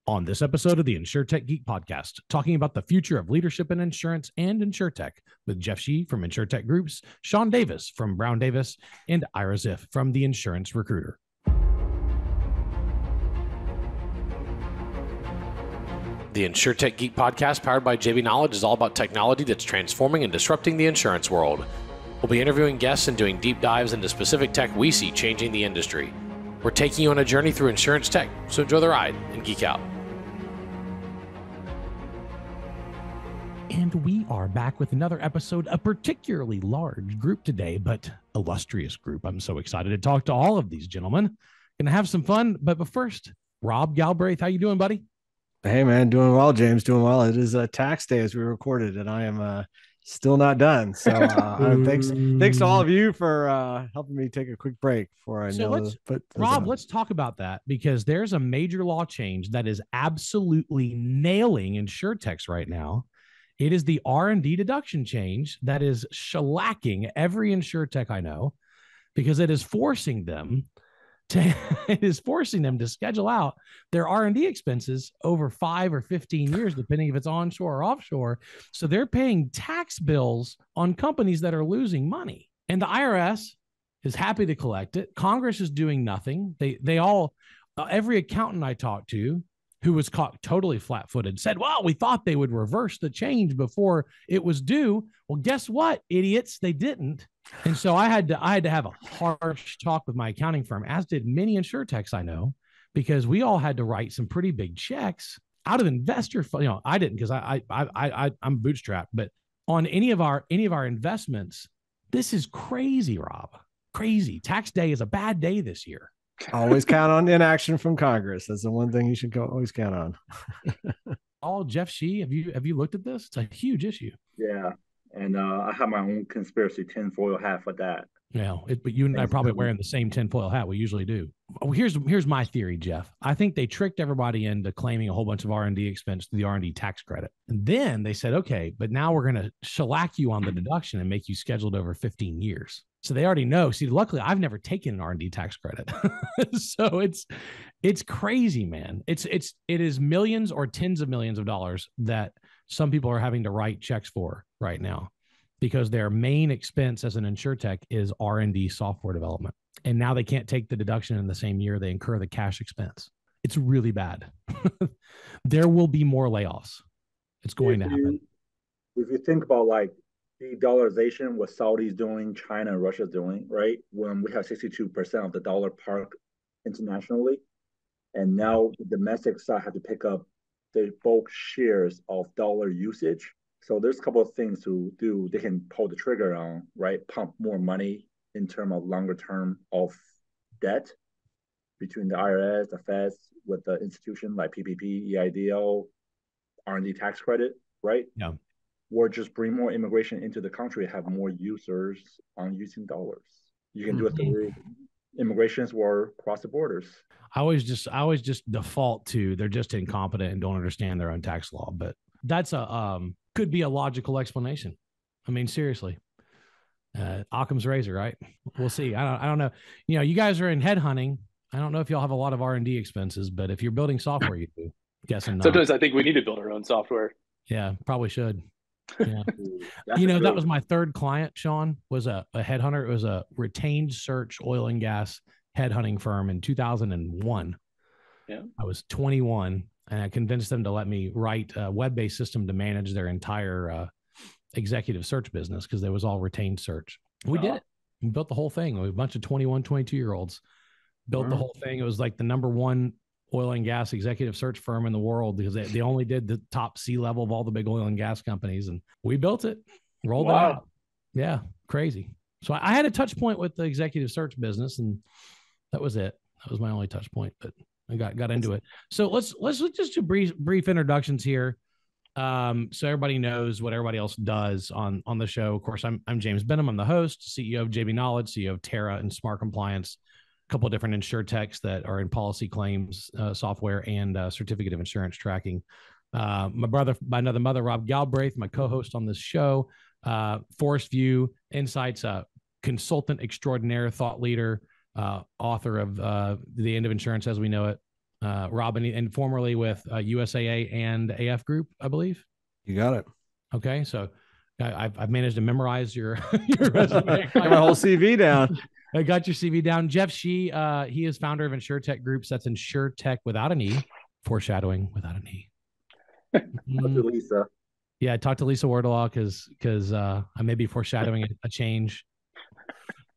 On this episode of the Insurtech Geek Podcast, talking about the future of leadership in insurance and Insurtech with Jeff Shi from Insurtech Groups, Shawn Davis from Brown Davis, and Ira Ziff from The Insurance Recruiter. The Insurtech Geek Podcast, powered by JB Knowledge, is all about technology that's transforming and disrupting the insurance world. We'll be interviewing guests and doing deep dives into specific tech we see changing the industry. We're taking you on a journey through insurance tech, so enjoy the ride and geek out. And we are back with another episode, a particularly large group today, but illustrious group. I'm so excited to talk to all of these gentlemen. Gonna have some fun, but first, Rob Galbraith, how you doing, buddy? Hey, man, doing well, James, doing well. It is tax day as we recorded, and I am still not done. So thanks to all of you for helping me take a quick break before I Rob, let's talk about that, because there's a major law change that is absolutely nailing Insurtechs right now. It is the R&D deduction change that is shellacking every Insurtech I know, because it is forcing them to schedule out their R&D expenses over 5 or 15 years, depending if it's onshore or offshore. So they're paying tax bills on companies that are losing money. And the IRS is happy to collect it. Congress is doing nothing. Every accountant I talked to who was caught totally flat-footed said, well, we thought they would reverse the change before it was due. Well, guess what, idiots? They didn't. And so I had to have a harsh talk with my accounting firm, as did many Insurtechs I know, because we all had to write some pretty big checks out of investor. I didn't, because I'm bootstrapped, but on any of our investments, this is crazy, Rob. Crazy. Tax day is a bad day this year. Always count on inaction from Congress. That's the one thing you should always count on. Jeff Shi, have you looked at this? It's a huge issue. Yeah. And I have my own conspiracy tinfoil hat for that. Yeah, but you and I probably wearing the same tinfoil hat. We usually do. Here's my theory, Jeff. I think they tricked everybody into claiming a whole bunch of R&D expense to the R&D tax credit. And then they said, okay, but now we're going to shellac you on the deduction and make you scheduled over 15 years. So they already know. See, luckily, I've never taken an R&D tax credit. So it's crazy, man. It is millions or tens of millions of dollars that some people are having to write checks for right now, because their main expense as an Insurtech is R&D software development. And now they can't take the deduction in the same year they incur the cash expense. It's really bad. There will be more layoffs. It's going to happen. If you think about like de-dollarization, what Saudi's doing, China and Russia's doing, right? When we have 62% of the dollar park internationally, and now the domestic side have to pick up the bulk shares of dollar usage. So there's a couple of things to do. They can pull the trigger on, right? Pump more money in terms of longer term of debt between the IRS, the Feds, with the institution like PPP, EIDL, R&D tax credit, right? Yeah. Or just bring more immigration into the country, have more users on using dollars. You can do it through immigrations or cross the borders. I always just default to they're just incompetent and don't understand their own tax law, but that's could be a logical explanation. I mean, seriously, Occam's razor, right? We'll see. I don't know. You guys are in headhunting. I don't know if y'all have a lot of R&D expenses, but if you're building software, you do. Guessing not. Sometimes I think we need to build our own software. Yeah, probably should. Yeah. That was my third client, Shawn, was a headhunter. It was a retained search oil and gas headhunting firm in 2001. Yeah. I was 21, and I convinced them to let me write a web-based system to manage their entire executive search business, because there was all retained search. We did it. We built the whole thing. A bunch of 21, 22-year-olds built the whole thing. It was like the number one oil and gas executive search firm in the world, because they only did the top C-level of all the big oil and gas companies. And we built it, rolled it out. Yeah, crazy. So I had a touch point with the executive search business, and that was it. That was my only touch point, but I got into it. So let's just do brief introductions here. So everybody knows what everybody else does on the show. Of course, I'm James Benham. I'm the host, CEO of JB Knowledge, CEO of Terra and Smart Compliance, a couple of different Insurtechs that are in policy claims software and certificate of insurance tracking. My brother, by another mother, Rob Galbraith, my co-host on this show, Forest View Insights, consultant extraordinaire, thought leader, author of The End of Insurance as We Know It, Rob, and formerly with USAA and AF Group, I believe. You got it. Okay, so I've managed to memorize your resume. Got my whole CV down. I got your CV down. Jeff Shi, he is founder of Insurtech Groups. That's Insurtech without an E, foreshadowing without an E. Talk to Lisa. Yeah, I talked to Lisa Wardlaw because I may be foreshadowing a change.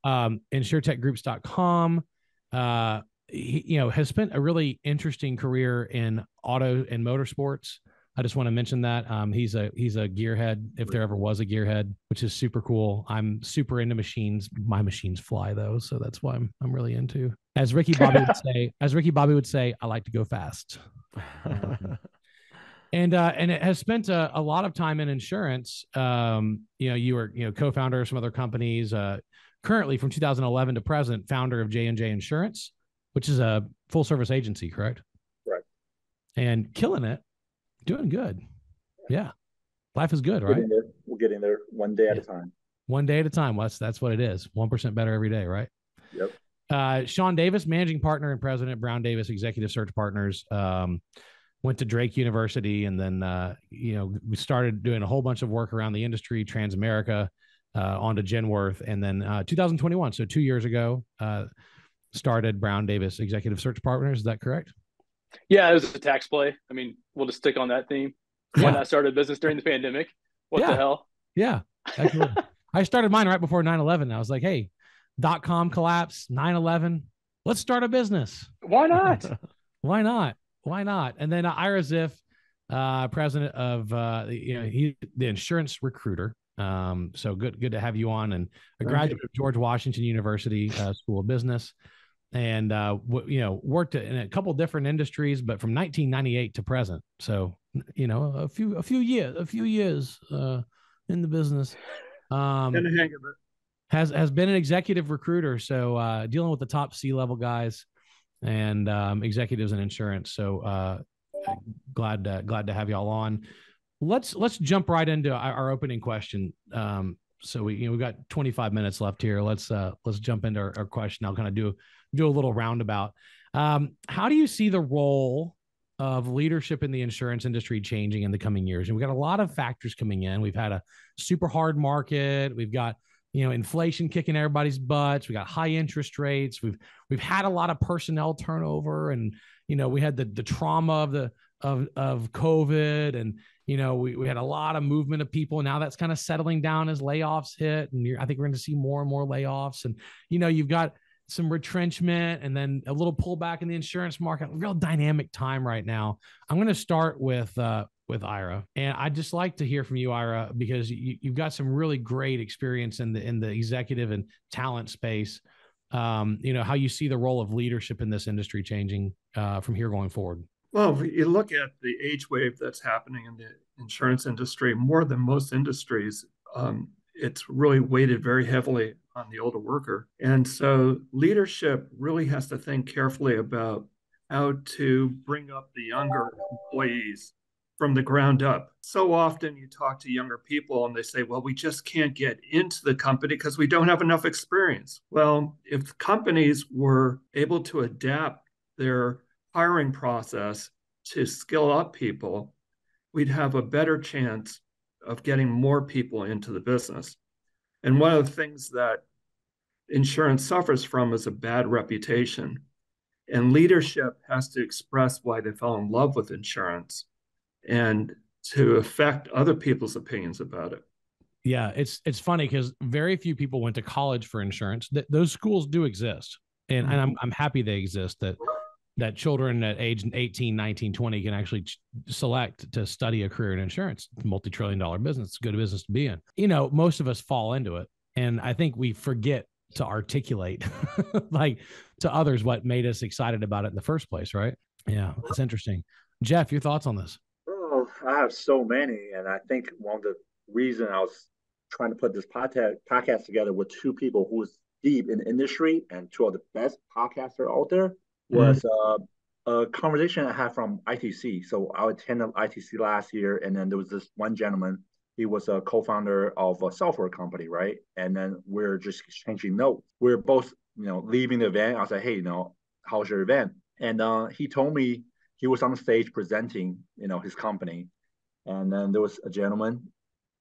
Insurtechgroups.com. He, has spent a really interesting career in auto and motorsports. I just want to mention that he's a gearhead, if there ever was a gearhead, which is super cool. I'm super into machines. My machines fly though, so that's why I'm really into. As Ricky Bobby would say, I like to go fast. And it has spent a lot of time in insurance. You were co-founder of some other companies. Currently, from 2011 to present, founder of J&J Insurance, which is a full service agency, correct? Right. And killing it. Doing good. Yeah. Life is good, right? We're getting there one day at a time. One day at a time. Well, that's what it is. 1% better every day, right? Yep. Shawn Davis, managing partner and president, Brown Davis Executive Search Partners. Went to Drake University, and then, we started doing a whole bunch of work around the industry, Transamerica, onto Genworth. And then 2021, so 2 years ago, started Brown Davis Executive Search Partners. Is that correct? Yeah, it was a tax play. I mean, we'll just stick on that theme. Yeah. Why not start a business during the pandemic? What the hell? Yeah. I started mine right before 9/11. I was like, hey, .com collapse, 9/11. Let's start a business. Why not? Why not? Why not? And then Ira Ziff, president of he's the insurance recruiter. So good to have you on, and a graduate of George Washington University School of Business. And worked in a couple different industries, but from 1998 to present. So a few years in the business. In the hang of it. Has been an executive recruiter, so dealing with the top C-level guys and executives in insurance. So glad to have y'all on. Let's jump right into our opening question. So we've got 25 minutes left here. Let's jump into our question. I'll kind of do a little roundabout. How do you see the role of leadership in the insurance industry changing in the coming years? And we've got a lot of factors coming in. We've had a super hard market. We've got inflation kicking everybody's butts. We got high interest rates. We've had a lot of personnel turnover, and we had the trauma of COVID, and we had a lot of movement of people. Now that's kind of settling down as layoffs hit, and I think we're going to see more and more layoffs. And you've got some retrenchment and then a little pullback in the insurance market. A real dynamic time right now. I'm going to start with Ira, and I'd just like to hear from you, Ira, because you've got some really great experience in the executive and talent space. How you see the role of leadership in this industry changing from here going forward. Well, if you look at the age wave that's happening in the insurance industry, more than most industries, it's really weighted very heavily on the older worker. And so leadership really has to think carefully about how to bring up the younger employees from the ground up. So often you talk to younger people and they say, well, we just can't get into the company because we don't have enough experience. Well, if companies were able to adapt their hiring process to skill up people, we'd have a better chance of getting more people into the business. And one of the things that insurance suffers from is a bad reputation. And leadership has to express why they fell in love with insurance and to affect other people's opinions about it. Yeah, it's funny because very few people went to college for insurance. Those schools do exist. And I'm happy they exist, that children at age 18, 19, 20 can actually select to study a career in insurance. It's a multi-trillion-dollar business. It's a good business to be in. Most of us fall into it. And I think we forget to articulate like to others what made us excited about it in the first place, right? Yeah, that's interesting. Jeff, your thoughts on this? Oh, I have so many. And I think one of the reasons I was trying to put this podcast together with two people who was deep in the industry and two of the best podcasters out there was a conversation I had from ITC. So I attended ITC last year, and then there was this one gentleman. He was a co-founder of a software company, right? And then we're just exchanging notes. We're both, leaving the event. I was like, hey, how's your event? And he told me he was on stage presenting, his company. And then there was a gentleman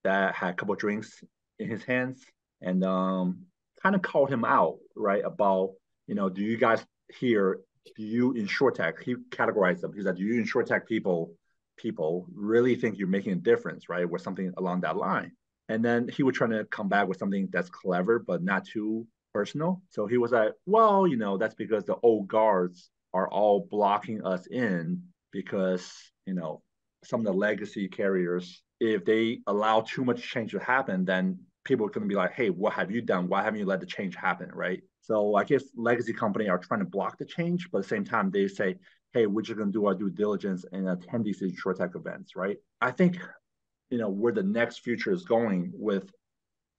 that had a couple of drinks in his hands and kind of called him out, right? About, do you guys here, do you Insurtech, he categorized them. He said, do you Insurtech people really think you're making a difference, right? Or something along that line. And then he was trying to come back with something that's clever, but not too personal. So he was like, well, that's because the old guards are all blocking us in because, some of the legacy carriers, if they allow too much change to happen, then people are going to be like, hey, what have you done? Why haven't you let the change happen, right? So I guess legacy company are trying to block the change, but at the same time, they say, hey, we're just going to do our due diligence and attend these Insurtech events, right? I think, where the next future is going with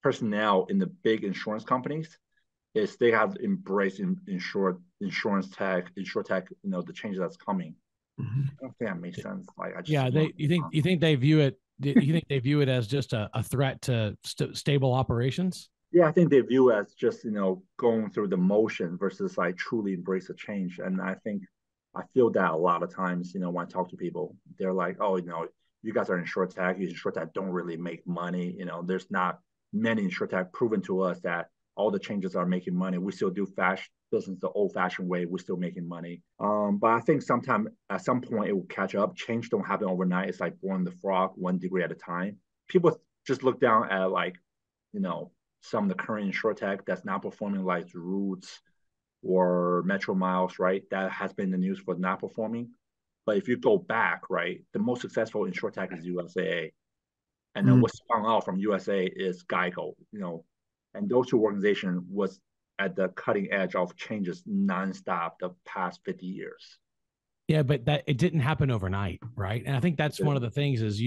personnel in the big insurance companies is they have embraced insurance tech, the change that's coming. Mm-hmm. I don't think that makes sense. Like, you think they view it? You think they view it as just a threat to stable operations? Yeah, I think they view it as just going through the motion versus like truly embrace a change. And I feel that a lot of times, when I talk to people, they're like, oh, you guys are Insurtech. Insurtech don't really make money. There's not many Insurtech proven to us that all the changes are making money. We still do business the old-fashioned way. We're still making money. But I think at some point it will catch up. Change don't happen overnight. It's like boiling the frog 1 degree at a time. People just look down at like, some of the current Insurtech that's not performing, like Roots or Metro Miles, right? That has been in the news for not performing. But if you go back, right, the most successful Insurtech is USAA. And then what spun out from USA is Geico, and those two organizations was at the cutting edge of changes nonstop the past 50 years. Yeah, but it didn't happen overnight, right? And I think that's one of the things is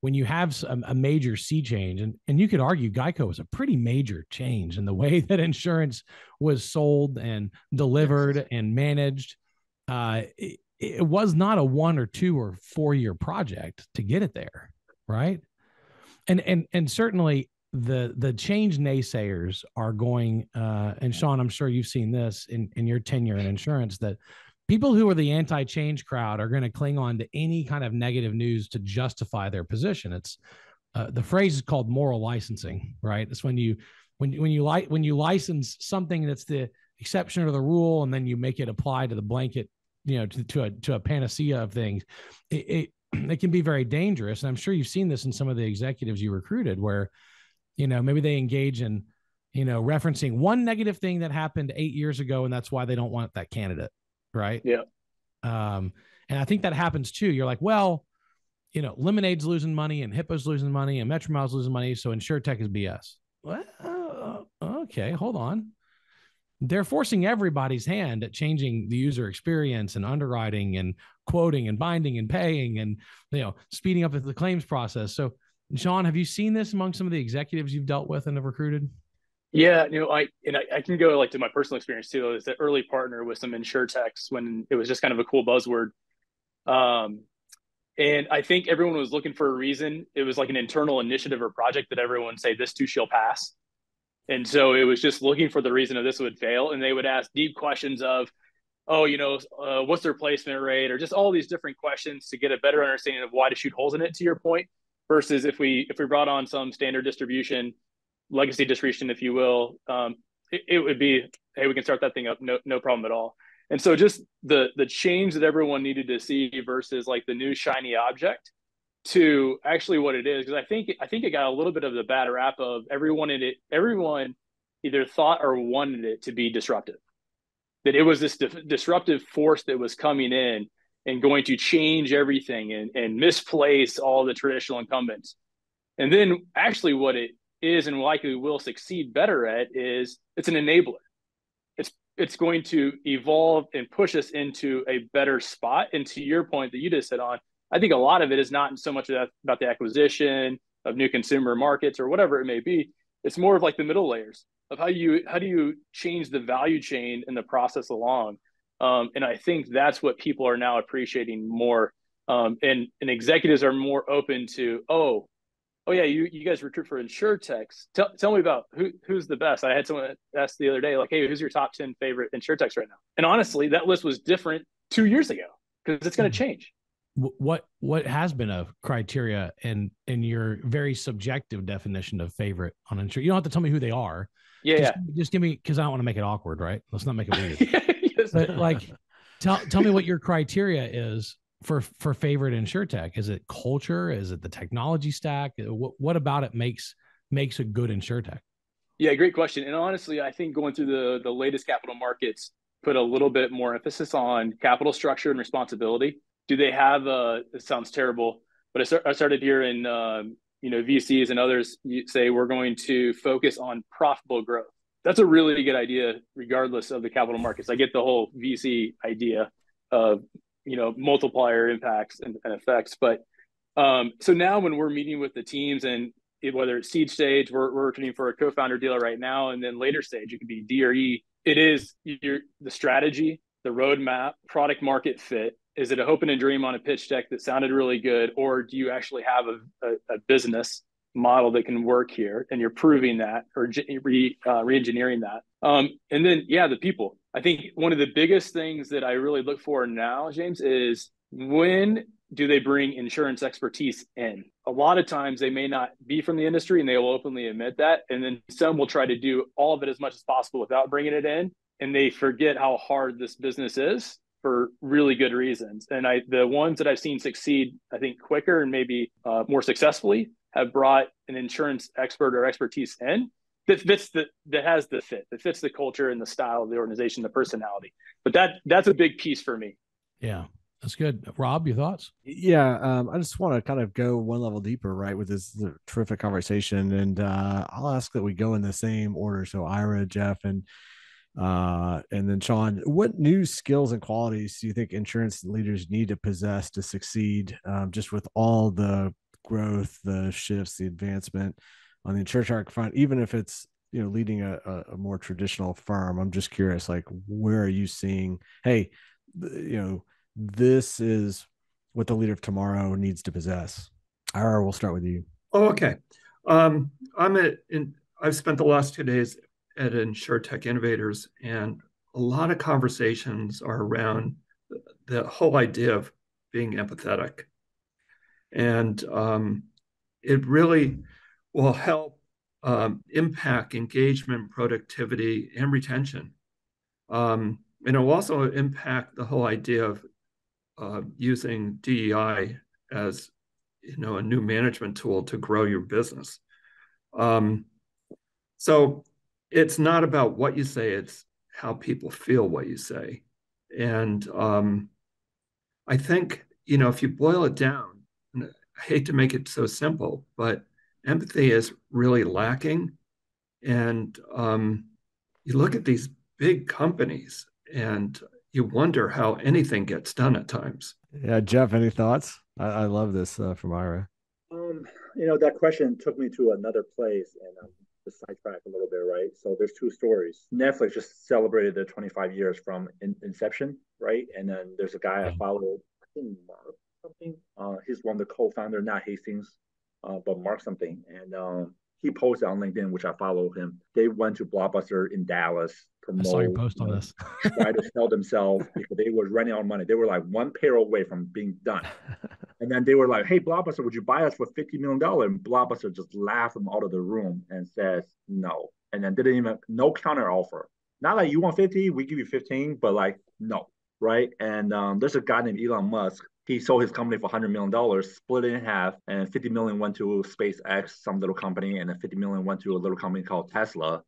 when you have a major sea change, and you could argue Geico was a pretty major change in the way that insurance was sold and delivered and managed. It was not a 1 or 2 or 4 year project to get it there, right? And certainly the change naysayers are going, and Shawn, I'm sure you've seen this in your tenure in insurance, that people who are the anti-change crowd are going to cling on to any kind of negative news to justify their position. It's the phrase is called moral licensing, right? It's when you license something that's the exception to the rule, and then you make it apply to the blanket, to a panacea of things. It can be very dangerous. And I'm sure you've seen this in some of the executives you recruited where, maybe they engage in, referencing one negative thing that happened 8 years ago, and that's why they don't want that candidate. Right. Yeah. And I think that happens too. You're like, well, Lemonade's losing money and Hippo's losing money and Metro Miles losing money. So Insurtech is BS. Well, okay, hold on. They're forcing everybody's hand at changing the user experience and underwriting and quoting and binding and paying and, speeding up the claims process. So Shawn, have you seen this among some of the executives you've dealt with and have recruited? Yeah, I can go like to my personal experience too. As the early partner with some Insurtechs when it was just kind of a cool buzzword. And I think everyone was looking for a reason. It was like an internal initiative or project that everyone say this too shall pass. And so it was just looking for the reason of this would fail. And they would ask deep questions of, what's their placement rate, or just all these different questions to get a better understanding of why to shoot holes in it, to your point, versus if we brought on some standard distribution, legacy distribution, if you will, it would be, hey, we can start that thing up, no problem at all. And so just the change that everyone needed to see versus like the new shiny object to actually what it is, because I think it got a little bit of the bad rap of everyone either thought or wanted it to be disruptive, that it was this disruptive force that was coming in and going to change everything and misplace all the traditional incumbents. And then actually what it is and likely will succeed better at is it's an enabler. It's going to evolve and push us into a better spot. And to your point that you just hit on, I think a lot of it is not so much about the acquisition of new consumer markets or whatever it may be. It's more of like the middle layers of how do you change the value chain and the process along. And I think that's what people are now appreciating more. And executives are more open to, oh yeah, you guys recruit for Insurtechs. Tell me about who's the best. I had someone ask the other day, like, hey, who's your top 10 favorite Insurtechs right now? And honestly, that list was different 2 years ago, because it's going to change. What has been a criteria in your very subjective definition of favorite on insurance? You don't have to tell me who they are. Just give me, because I don't want to make it awkward, right? Let's not make it weird. Yes. But like, tell me what your criteria is for favorite Insurtech. Is it culture? Is it the technology stack? What about it makes a good Insurtech? Yeah, great question. And honestly, I think going through the latest capital markets put a little bit more emphasis on capital structure and responsibility. Do they have it sounds terrible, but I started hearing VCs and others say we're going to focus on profitable growth. That's a really good idea, regardless of the capital markets. I get the whole VC idea of multiplier impacts and effects, but so now when we're meeting with the teams, and whether it's seed stage, we're working for a co-founder deal right now, and then later stage it could be D or E. It is the strategy, the roadmap, product market fit. Is it a hope and a dream on a pitch deck that sounded really good, or do you actually have a business model that can work here, and you're proving that or re-engineering that? And then, the people. I think one of the biggest things that I really look for now, James, is when do they bring insurance expertise in? A lot of times they may not be from the industry, and they will openly admit that. And then some will try to do all of it as much as possible without bringing it in, and they forget how hard this business is for really good reasons. And the ones that I've seen succeed, I think, quicker and maybe more successfully, have brought an insurance expert or expertise in that has the fit, that fits the culture and the style of the organization, the personality. But that's a big piece for me. Yeah, that's good. Rob, your thoughts? Yeah, I just want to kind of go one level deeper, right, with this terrific conversation. And I'll ask that we go in the same order. So Ira, Jeff, and then Shawn, what new skills and qualities do you think insurance leaders need to possess to succeed, just with all the growth, the shifts, the advancement on the Insurtech front, even if it's leading a more traditional firm? I'm just curious, like, where are you seeing, hey, this is what the leader of tomorrow needs to possess? Ira, we'll start with you. Oh, okay. I've spent the last 2 days at Insurtech Innovators, and a lot of conversations are around the whole idea of being empathetic. And it really will help impact engagement, productivity, and retention. And it will also impact the whole idea of using DEI as a new management tool to grow your business. So it's not about what you say, it's how people feel what you say. And I think, if you boil it down, and I hate to make it so simple, but empathy is really lacking. And you look at these big companies and you wonder how anything gets done at times. Yeah, Jeff, any thoughts? I love this from Ira. That question took me to another place, and to sidetrack a little bit, right? So there's two stories. Netflix just celebrated their 25 years from inception, right? And then there's a guy I follow, I think Mark something. He's one of the co-founder, not Hastings, but Mark something. And he posted on LinkedIn, which I follow him. They went to Blockbuster in Dallas, promote, I saw your post on this. try to sell themselves because they were running out of money. They were like one payroll away from being done. And then they were like, hey, Blockbuster, would you buy us for $50 million? And Blockbuster just laughed them out of the room and says no. And then didn't even, no counter offer. Not like, you want 50, we give you 15, but like, no, right? And there's a guy named Elon Musk. He sold his company for $100 million, split it in half, and $50 million went to SpaceX, some little company, and then $50 million went to a little company called Tesla.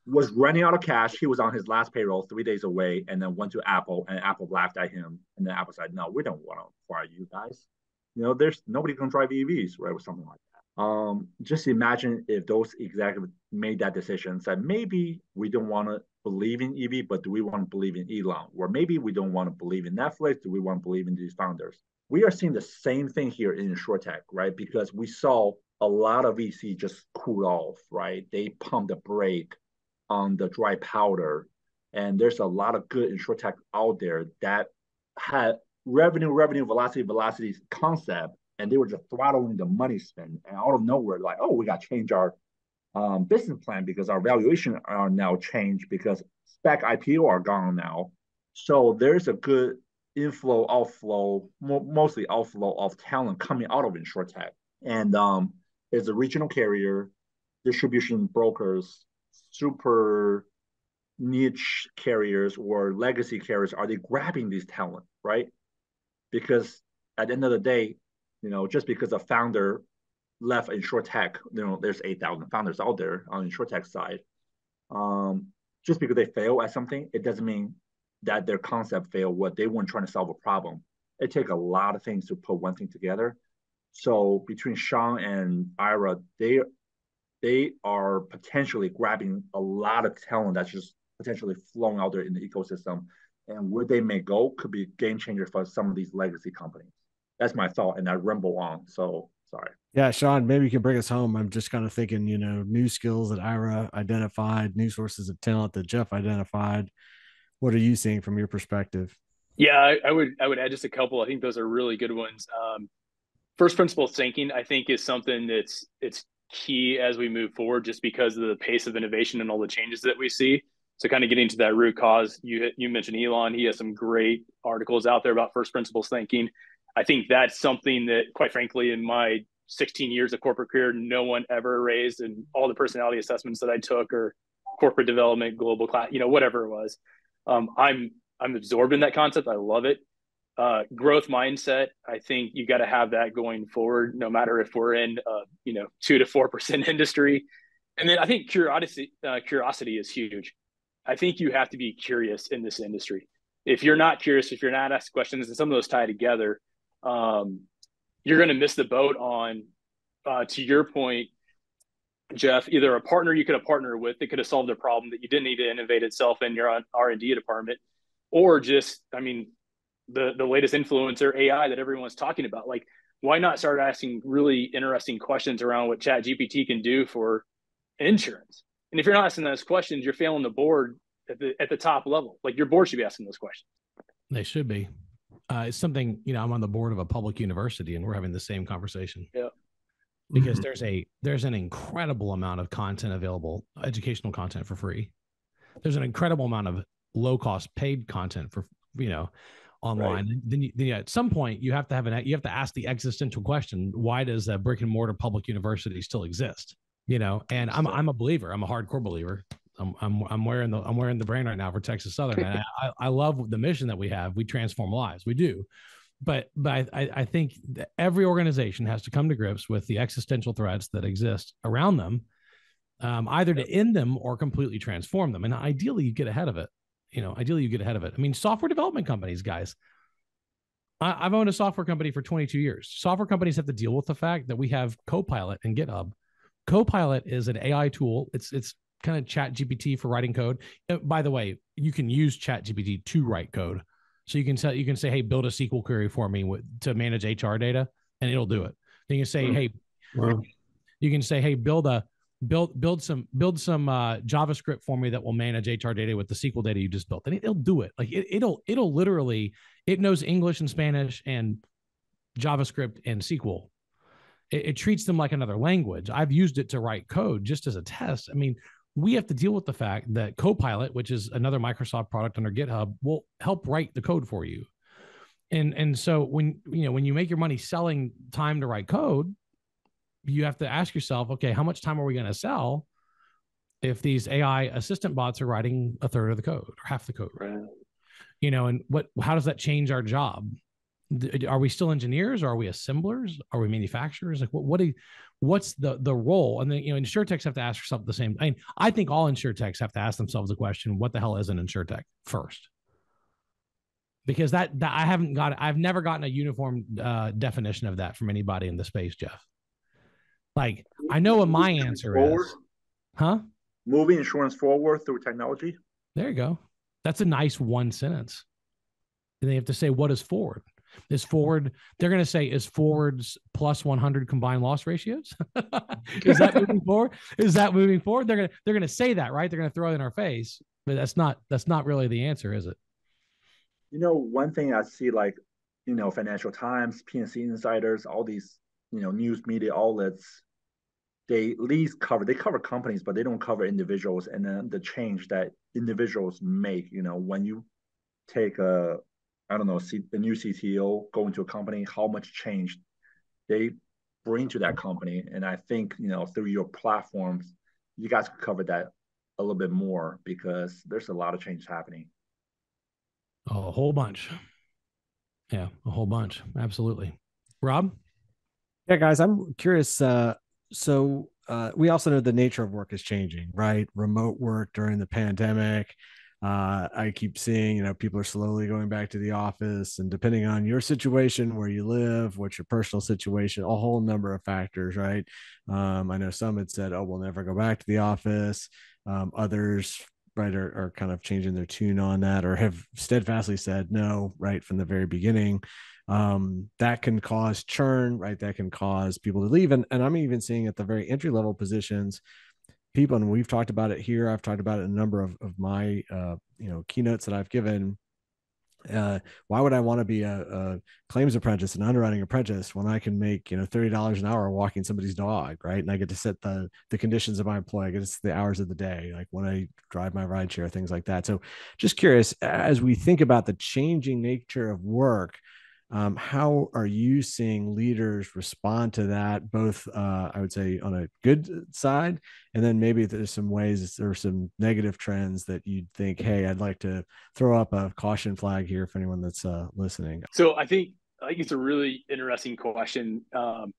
Was running out of cash. He was on his last payroll 3 days away, and then went to Apple, and Apple laughed at him. And then Apple said, no, we don't want to fire you guys. There's nobody can drive EVs, right? Or something like that. Just imagine if those executives made that decision, said, maybe we don't want to believe in EV, but do we want to believe in Elon? Or maybe we don't want to believe in Netflix. Do we want to believe in these founders? We are seeing the same thing here in Insurtech, right? Because we saw a lot of VC just cool off, right? They pumped the brake on the dry powder. And there's a lot of good Insurtech out there that had revenue, velocity concept, and they were just throttling the money spend. And out of nowhere, like, oh, we got to change our business plan because our valuation are now changed because spec IPO are gone now. So there's a good inflow, outflow, mostly outflow of talent coming out of Insurtech. And as a regional carrier, distribution brokers, super niche carriers or legacy carriers, are they grabbing these talent, right? Because at the end of the day, just because a founder left Insurtech, there's 8,000 founders out there on Insurtech side. Just because they fail at something, it doesn't mean that their concept failed. What they weren't trying to solve a problem. It takes a lot of things to put one thing together. So between Shawn and Ira, they are potentially grabbing a lot of talent that's just potentially flowing out there in the ecosystem. And where they may go could be a game changer for some of these legacy companies. That's my thought, and I ramble on. So sorry. Yeah, Shawn, maybe you can bring us home. I'm just kind of thinking, new skills that Ira identified, new sources of talent that Jeff identified. What are you seeing from your perspective? Yeah, I would add just a couple. I think those are really good ones. First principles thinking, I think, is something it's key as we move forward, just because of the pace of innovation and all the changes that we see. So kind of getting to that root cause, you mentioned Elon. He has some great articles out there about first principles thinking. I think that's something that, quite frankly, in my 16 years of corporate career, no one ever raised, and all the personality assessments that I took, or corporate development, global class, whatever it was. I'm absorbed in that concept. I love it. Growth mindset. I think you got to have that going forward, no matter if we're in 2 to 4% industry. And then I think curiosity is huge. I think you have to be curious in this industry. If you're not curious, if you're not asking questions, and some of those tie together, you're going to miss the boat on, to your point, Jeff, either a partner you could have partnered with that could have solved a problem that you didn't need to innovate itself in your R&D department, or just, the latest influencer AI that everyone's talking about. Like, why not start asking really interesting questions around what Chat GPT can do for insurance? And if you're not asking those questions, you're failing the board at the top level. Like, your board should be asking those questions. They should be. It's something, I'm on the board of a public university, and we're having the same conversation. Yeah. Because there's an incredible amount of content available, educational content for free. There's an incredible amount of low cost paid content for, online. Right. Then at some point you have to ask the existential question: why does a brick and mortar public university still exist? And I'm a believer. I'm a hardcore believer. I'm wearing the brand right now for Texas Southern. And I love the mission that we have. We transform lives. We do. But I think that every organization has to come to grips with the existential threats that exist around them, either to end them or completely transform them. And ideally, you get ahead of it. Software development companies, guys. I've owned a software company for 22 years. Software companies have to deal with the fact that we have Copilot and GitHub. Copilot is an AI tool. It's kind of Chat GPT for writing code. By the way, you can use Chat GPT to write code. So you can say, hey, build a SQL query for me to manage HR data, and it'll do it. Then you can say, hey, build some JavaScript for me that will manage HR data with the SQL data you just built, and it'll do it. Like it'll literally, it knows English and Spanish and JavaScript and SQL. It treats them like another language. I've used it to write code just as a test. We have to deal with the fact that Copilot, which is another Microsoft product under GitHub, will help write the code for you. And so when you make your money selling time to write code, you have to ask yourself, okay, how much time are we going to sell if these AI assistant bots are writing a third of the code or half the code? Right. And how does that change our job? Are we still engineers? Or are we assemblers? Are we manufacturers? Like what's the role? And then, Insurtechs have to ask yourself the same. I think all Insurtechs have to ask themselves the question: what the hell is an Insurtech first? Because that I've never gotten a uniform definition of that from anybody in the space, Jeff. Like, I know what my answer is. Huh? Moving insurance forward through technology. There you go. That's a nice one sentence. And they have to say, what is forward? Is forward, they're going to say, is forwards plus 100 combined loss ratios? Is that moving forward? Is that moving forward? They're going to say that, right? They're going to throw it in our face, but that's not really the answer, is it? One thing I see, like, Financial Times, PNC Insiders, all these, news media outlets, they at least cover companies, but they don't cover individuals, and then the change that individuals make, when you take a I don't know, the new CTO going to a company, how much change they bring to that company. And I think, through your platforms, you guys could cover that a little bit more because there's a lot of change happening. A whole bunch. Yeah, a whole bunch. Absolutely. Rob? Yeah, guys, I'm curious. We also know the nature of work is changing, right? Remote work during the pandemic. I keep seeing, people are slowly going back to the office, and depending on your situation, where you live, what's your personal situation, a whole number of factors, right? I know some had said, "Oh, we'll never go back to the office." Others, right, are kind of changing their tune on that, or have steadfastly said no, right, from the very beginning. That can cause churn, right? That can cause people to leave. And I'm even seeing at the very entry level positions, people, and we've talked about it here. I've talked about it in a number of my, keynotes that I've given. Why would I want to be a claims apprentice, an underwriting apprentice, when I can make, $30 an hour walking somebody's dog, right? And I get to set the conditions of my employee, I get to set the hours of the day, like when I drive my ride share, things like that. So just curious, as we think about the changing nature of work, how are you seeing leaders respond to that, both, I would say, on a good side, and then maybe there's some ways, there are some negative trends that you'd think, hey, I'd like to throw up a caution flag here for anyone that's listening? So I think it's a really interesting question. And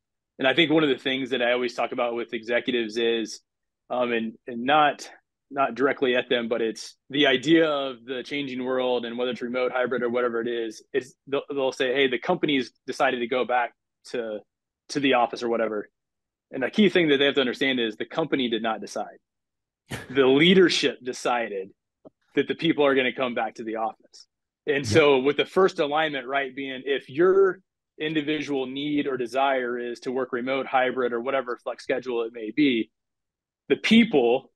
I think one of the things that I always talk about with executives is, and not directly at them, but it's the idea of the changing world, and whether it's remote, hybrid, or whatever it is, they'll say, hey, the company's decided to go back to the office or whatever. And the key thing that they have to understand is the company did not decide. The leadership decided that the people are going to come back to the office. And so with the first alignment, right, being if your individual need or desire is to work remote, hybrid, or whatever flex schedule it may be, the people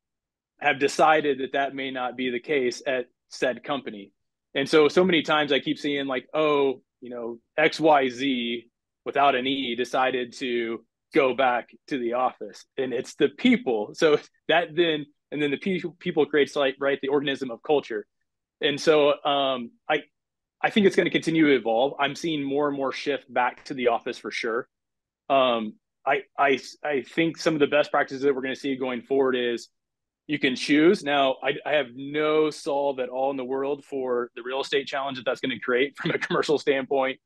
have decided that may not be the case at said company. And so many times I keep seeing like, oh, XYZ without an E decided to go back to the office, and it's the people. So that then the people creates, like, right, the organism of culture. And so I think it's going to continue to evolve. I'm seeing more and more shift back to the office for sure. I think some of the best practices that we're going to see going forward is you can choose. Now, I have no solve at all in the world for the real estate challenge that's going to create from a commercial standpoint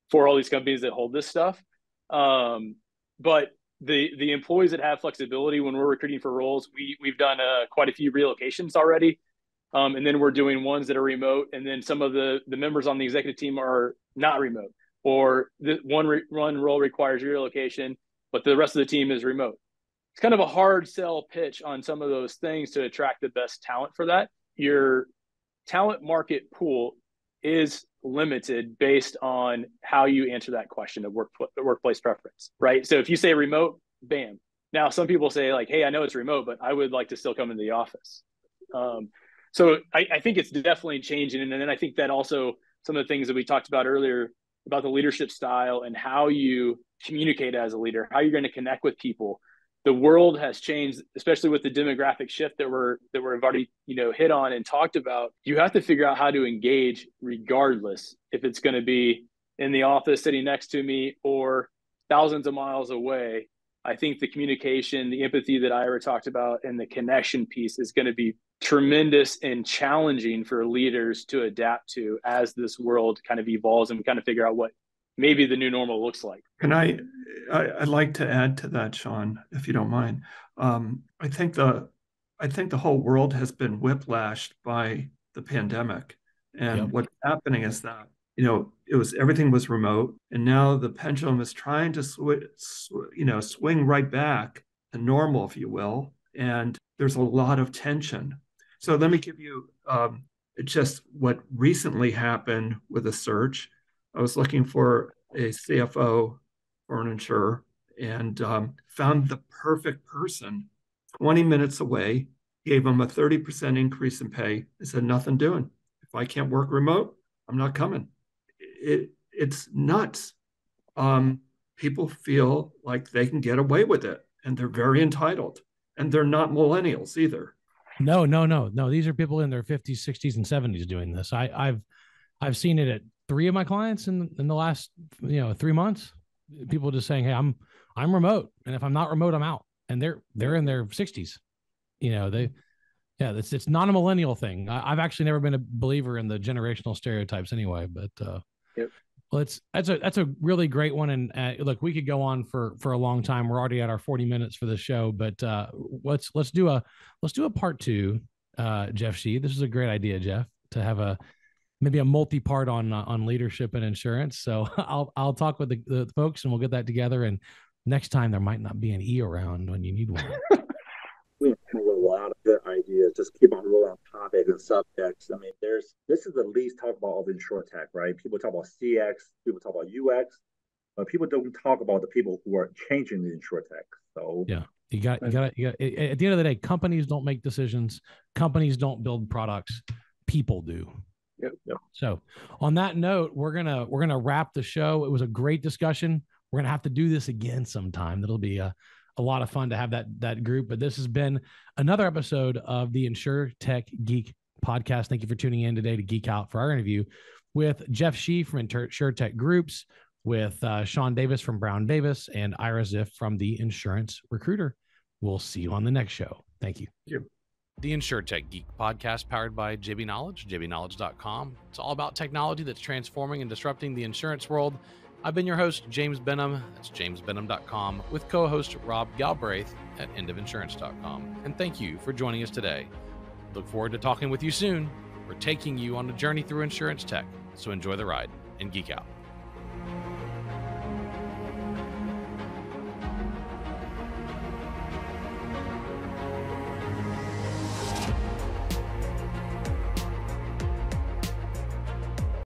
for all these companies that hold this stuff. But the employees that have flexibility, when we're recruiting for roles, we've done quite a few relocations already. And then we're doing ones that are remote. And then some of the members on the executive team are not remote, or the one role requires relocation, but the rest of the team is remote. It's kind of a hard sell pitch on some of those things to attract the best talent for that. Your talent market pool is limited based on how you answer that question of workplace preference, right? So if you say remote, bam. Now, some people say like, hey, I know it's remote, but I would like to still come into the office. So I think it's definitely changing. And then I think that also some of the things that we talked about earlier about the leadership style and how you communicate as a leader, how you're going to connect with people. The world has changed, especially with the demographic shift that we've already, hit on and talked about. You have to figure out how to engage regardless if it's going to be in the office sitting next to me or thousands of miles away. I think the communication, the empathy that Ira talked about, and the connection piece is going to be tremendous and challenging for leaders to adapt to as this world kind of evolves and we kind of figure out what maybe the new normal looks like. And I'd like to add to that, Shawn, if you don't mind. I think the whole world has been whiplashed by the pandemic, and what's happening is that everything was remote, and now the pendulum is trying to swing right back to normal, if you will, and there's a lot of tension. So let me give you just what recently happened with a search. I was looking for a CFO for an insurer and found the perfect person 20 minutes away, gave him a 30% increase in pay. I said, nothing doing. If I can't work remote, I'm not coming. It's nuts. People feel like they can get away with it, and they're very entitled, and they're not millennials either. No. These are people in their 50s, 60s, and 70s doing this. I've seen it at 3 of my clients in the last 3 months. People just saying, "Hey, I'm remote, and if I'm not remote, I'm out." And they're in their 60s. It's not a millennial thing. I've actually never been a believer in the generational stereotypes anyway. But well, that's a really great one. And look, we could go on for a long time. We're already at our 40 minutes for the show, but let's do a part 2. Jeff Shi, this is a great idea, Jeff, to have maybe a multi-part on leadership and insurance. So I'll talk with the folks and we'll get that together. And next time there might not be an E around when you need one. We have a lot of good ideas. Just keep on rolling topics and subjects. I mean, this is the least talk about of Insurtech, right? People talk about CX, people talk about UX, but people don't talk about the people who are changing the Insurtech. So yeah, you got at the end of the day, companies don't make decisions, companies don't build products, people do. Yep. So on that note, we're gonna wrap the show. It was a great discussion. We're gonna have to do this again sometime. That'll be a lot of fun to have that group. But this has been another episode of the Insurtech Geek podcast. Thank you for tuning in today to geek out for our interview with Jeff Shi from Insurtech Groups, with Shawn Davis from Brown Davis, and Ira Ziff from the Insurance Recruiter. We'll see you on the next show. Thank you. Thank you. The Insurtech Geek podcast, powered by JB Knowledge, jbknowledge.com. It's all about technology that's transforming and disrupting the insurance world. I've been your host, James Benham. That's jamesbenham.com, with co-host Rob Galbraith at endofinsurance.com. And thank you for joining us today. Look forward to talking with you soon. We're taking you on a journey through insurance tech, so enjoy the ride and geek out.